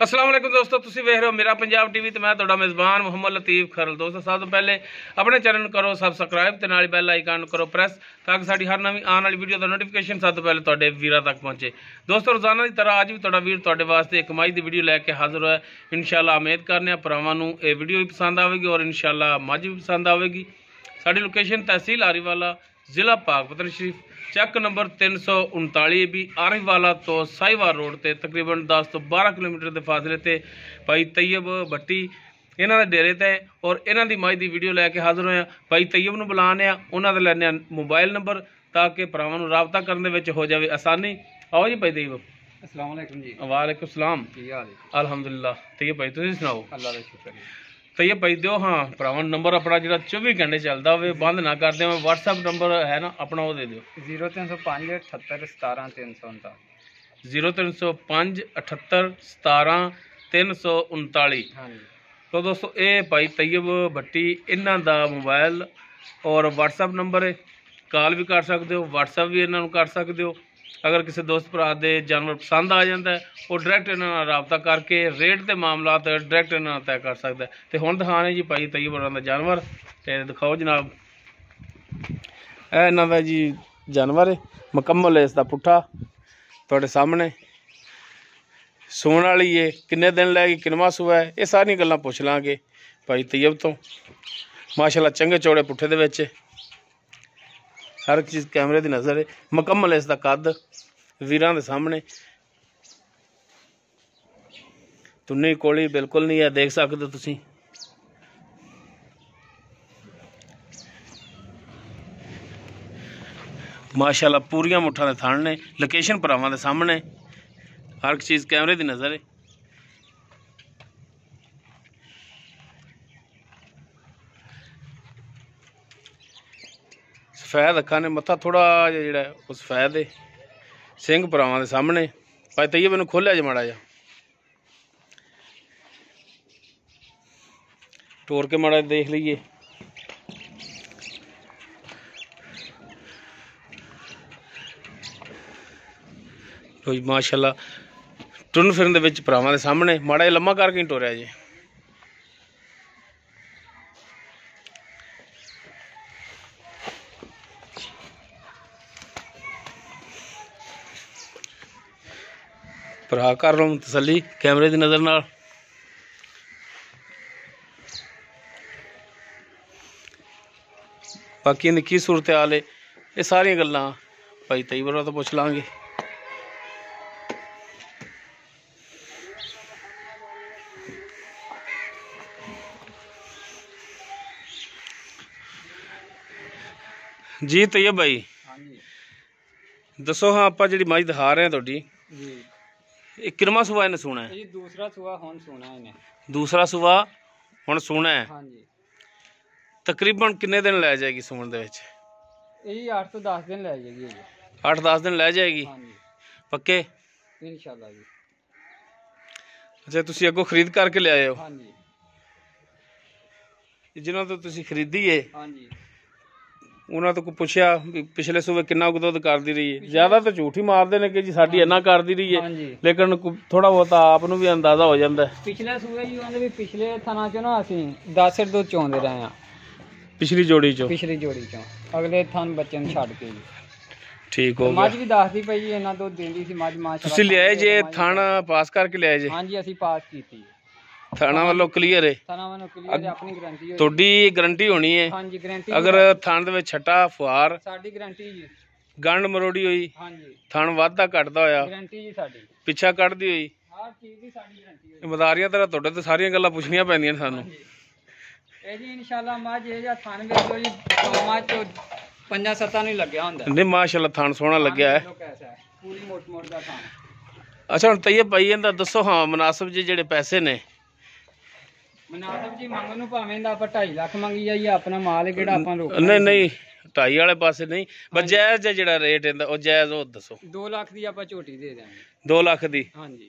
अस्सलाम वालेकुम दोस्तों, तुसीं वेख रहे हो मेरा पंजाब टीवी ते मैं तुहाडा मेज़बान मुहम्मद लतीफ़ खरल। दोस्तों सब तो पहले अपने चैनल करो सबसक्राइब ते नाल बैल आइकन करो प्रेस ताकि साडी हर नवीं आने वाली वीडियो दा नोटिफिकेशन सब तो पहले तुहाडे वीरां तक पहुंचे। दोस्तों रोजाना की तरह अज भी तुहाडा वीर तुहाडे वास्ते एक मझ दी वीडियो लैके हाजिर होया। इंशाअल्लाह उम्मीद करने भरावां नूं ये वीडियो भी पसंद आवेगी और इंशाअल्लाह मझ भी पसंद आवेगी। साडी लोकेशन तहसील आरीवाला, जिला पाकपतन शरीफ, चैक नंबर 339 भी आरीवाला तो साहिवाल रोड से तकरीबन 10 तो 12 किलोमीटर के फासले से भाई तैयब भट्टी इन्हों के डेरे ते और इन्हों की मझ की वीडियो लैके हाजिर होया। भाई तैयब नूं बुलाने उन्होंने लैने मोबाइल नंबर ताकि भरावां नूं राबता करने में हो जाए आसानी। आओ जी भाई तैयब। अस्सलाम वालेकुम जी। वालेकुम सलाम। की हाल है? अलहमदुलिल्लाह। तैयब भाई तुसीं सुनाओ। अल्लाह का शुक्र है। तैयब भाई दिओ हाँ भरावां नंबर अपना जो 24 घंटे चलता हो बंद ना कर दें। व्हाट्सएप नंबर है ना अपना वो दे दिओ। 0305 78 17 339। 0305 78 17 339। हाँ जी। तो दोस्तों ये भाई तैयब भट्टी इन्हों का मोबाइल और व्हाट्सएप नंबर है। कॉल भी कर सकते हो, व्हाट्सएप भी इन्हों कर सकते हो। अगर किसी दोस्त भरा दे जानवर पसंद आ जाता है वो डायरैक्ट इन्होंने रबता करके रेट के मामला डायरैक्ट इन्होंने तय कर सकता है। तो हुण दिखाने जी भाई तैयब होरां दा जानवर ते दिखाओ जनाब। इन्हों का जी जानवर है मुकम्मल है, इसका पुट्ठा तुहाडे सामने सूण वाली है। किन्ने दिन लैगी, किनवा सूआ है, ये सारियां गल्लां पुछ लांगे भाई तैयब तो। माशाअल्लाह चंगे चौड़े पुट्ठे दे विच हर एक चीज़ कैमरे की नज़र है। मुकम्मल इसका कद वीरां दे सामने तुन्नी कोली बिल्कुल नहीं है, देख सकते हो तुसीं। माशाअल्लाह पूरियां मुठ्ठां दे थण ने। लोकेशन भरावां दे सामने हर एक चीज़ कैमरे की नज़र है। सफैद अखा ने, मत्था थोड़ा जिहा वो सफैद है। सिंह भरावां दे सामने। भाई तैयब इनूं खोलिया जी माड़ा जा टोर के माड़ा देख लीए। तो माशाअल्लाह टुन फिरन दे विच भरावां दे सामने माड़ा जिहा लम्मा करके टोरिया जी। भरा कर लो तसली कैमरे की नज़र नाल। बाकी इनकी की सूरत हाल है ये सारिया गल्लां भाई तैयब होरां तो पुछ लांगे। जी तैयब भाई हाँ जी। दसो हाँ आप जी मझ दिखा रहे हैं तुहाडी जी किनवा सूआ इन्हें सूना है? ये दूसरा सुआ हुण सुना है इन्हें। दूसरा सूआ हुण सूना है। हाँ जी। तकरीबन किन्ने दिन लै जाएगी सूण दे विच? यही 8 तो 10 दिन लै जाएगी ये। 8-10 दिन लै जाएगी हाँ जी पक्के? इंशाल्लाह जी। अच्छा तुसीं अगों खरीद करके ले आए हो? हाँ जी। जिन्हों तो तुसीं खरीदी है हाँ जी। उन्होंने तो पुछया भी पिछले सूबे कितना दुध करती रही है? ज्यादा तो झूठ ही मारते हैं कि जी साडी इन्ना करती रही है, हाँ जी। लेकिन थोड़ा बहुत आप भी अंदाजा हो जाता है। पिछले सूबे जी उन्होंने भी पिछले थना चो ना असीं 10 लीटर दूध चोंदे रहे हैं पिछली जोड़ी चो? पिछली जोड़ी चो अगले थन बच्चे नूं छड्ड के जी। ठीक हो मझ गया। भी दसदी पई जी इन्ना दुध देंदी सी मझ माशाअल्लाह। तुसीं लियाए जे थण पास करके लियाए जे? हाँ जी असीं पास कीती। थाना वालों क्लीयर है? थना वालों क्लीयर है, अपनी गारंटी होई। थोड़ी गारंटी होनी है? हाँ जी गारंटी। अगर थान दे विच छट्टा फुहार साडी गारंटी जी। गंढ मरोड़ी हुई, हाँ जी थण वाधा घटदा होया, गारंटी जी साडी। पिछा कढ़दी हुई, हर चीज़ दी साडी गारंटी होई। मदारियां तरह तुहाडे ते सारियां गल्लां पुछणियां पैंदियां सानूं। ਇਹ ਜੀ ਇਨਸ਼ਾਅੱਲਾ ਮੱਝ ਇਹ ਜਾਂ ਥਣ ਵੇਖੋ ਜੀ ਮੱਝ ਚੋਂ 5-7 ਨੂੰ ਲੱਗਿਆ ਹੁੰਦਾ। नहीं माशाअल्लाह थान सोहना लग्या है। कैसा है पूरी मोट ਦਾ ਥਣ। अच्छा हुण तैयब भाई इहदा दसो हाँ मुनासिब जी ਜਿਹੜੇ ਪੈਸੇ ਨੇ? ਮਨਾਸਬ ਜੀ ਮੰਗਣ ਨੂੰ ਭਾਵੇਂ ਦਾ ਆਪਾਂ 2.5 ਲੱਖ ਮੰਗੀ ਜਾਈਏ ਆਪਣਾ ਮਾਲ ਹੈ ਕਿਹੜਾ ਆਪਾਂ ਰੋਕ नहीं नहीं 2.5 वाले पासे नहीं बस जायज़ है जिहड़ा रेट इहदा ਉਹ जायज़ ਉਹ दसो। 2 ਲੱਖ ਦੀ ਆਪਾਂ ਝੋਟੀ ਦੇ ਦਿਆਂਗੇ। 2 ਲੱਖ ਦੀ? हाँ जी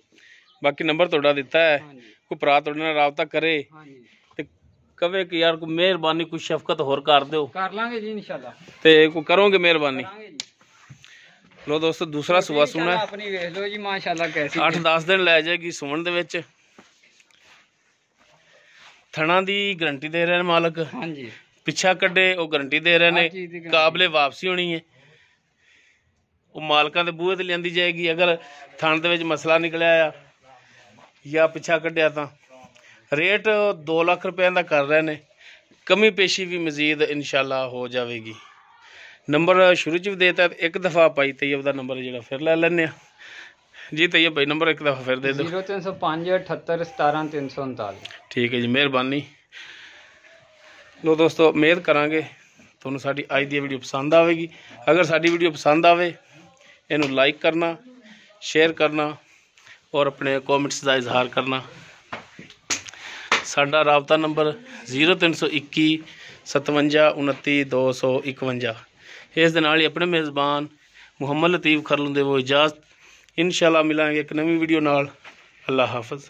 बाकी नंबर ਤੁਹਾਡਾ ਦਿੱਤਾ है, हाँ जी ਕੋਈ ਭਰਾ ਤੁਹਾਡੇ ਨਾਲ ਰਾਬਤਾ ਕਰੇ हाँ जी ਤੇ ਕਵੇ ਕਿ ਯਾਰ ਕੋਈ ਮਿਹਰਬਾਨੀ ਕੋਈ ਸ਼ਫਕਤ ਹੋਰ ਕਰ ਦਿਓ कर लांगे जी इंशाल्लाह ਤੇ ਕੋਈ ਕਰੋਗੇ ਮਿਹਰਬਾਨੀ? करांगे जी। लो दोस्तों दूसरा सुबह सुना अपनी वेख लो जी माशाल्लाह कैसी 8-10 दिन लै जाएगी सुमन दे विच ਥਣਾ ਦੀ ਗਰੰਟੀ ਦੇ ਰਹੇ ਨੇ ਮਾਲਕ, ਹਾਂਜੀ ਪਿੱਛਾ ਕੱਢੇ ਉਹ ਗਰੰਟੀ ਦੇ ਰਹੇ ਨੇ, ਹਰ ਚੀਜ਼ ਦੀ guarantee। ਕਾਬਲੇ ਵਾਪਸੀ ਹੋਣੀ ਹੈ, ਉਹ ਮਾਲਕਾਂ ਦੇ ਬੂਹੇ ਤੇ ਲਿਆਂਦੀ ਜਾਏਗੀ। ਅਗਰ ਥਣ ਦੇ ਵਿੱਚ ਮਸਲਾ ਨਿਕਲਿਆ ਆ ਜਾਂ ਪਿੱਛਾ ਕੱਢਿਆ ਤਾਂ ਰੇਟ 2 ਲੱਖ ਰੁਪਏ ਦਾ ਕਰ ਰਹੇ ਨੇ, ਕਮੀ ਪੇਸ਼ੀ ਵੀ ਮਜ਼ੀਦ ਇਨਸ਼ਾਅੱਲਾ ਹੋ ਜਾਵੇਗੀ। ਨੰਬਰ ਸ਼ੁਰੂ 'ਚ ਵੀ ਦੇਤਾ, ਇੱਕ ਦਫਾ ਭਾਈ ਤੈयब ਦਾ ਨੰਬਰ ਜਿਹੜਾ ਫਿਰ ਲੈ ਲੈਂਦੇ ਆ ਜੀ। ਤैयब ਭਾਈ ਨੰਬਰ ਇੱਕ ਦਫਾ ਫਿਰ ਦੇ ਦਿਓ। 0305 78 17 339। ਠੀਕ ਹੈ ਜੀ, ਮਿਹਰਬਾਨੀ। ਲੋ ਦੋਸਤੋ, ਉਮੀਦ ਕਰਾਂਗੇ ਤੁਹਾਨੂੰ ਸਾਡੀ ਅੱਜ ਦੀ ਵੀਡੀਓ ਪਸੰਦ ਆਵੇਗੀ। ਅਗਰ ਸਾਡੀ ਵੀਡੀਓ ਪਸੰਦ ਆਵੇ ਇਹਨੂੰ ਲਾਈਕ ਕਰਨਾ, ਸ਼ੇਅਰ ਕਰਨਾ ਔਰ ਆਪਣੇ ਕਮੈਂਟਸ ਦਾ ਇਜ਼ਹਾਰ ਕਰਨਾ। ਸਾਡਾ ਰਾਬਤਾ ਨੰਬਰ 0321 57 29 251। ਇਸ ਦੇ ਨਾਲ ਹੀ ਆਪਣੇ ਮੇਜ਼ਬਾਨ ਮੁਹੰਮਦ ਲਤੀਫ ਖਰਲ ਦੇ ਉਹ ਇਜਾਜ਼ਤ। ਇਨਸ਼ਾਅੱਲਾ ਮਿਲਾਂਗੇ ਇੱਕ ਨਵੀਂ ਵੀਡੀਓ ਨਾਲ। ਅੱਲਾ ਹਾਫਿਜ਼।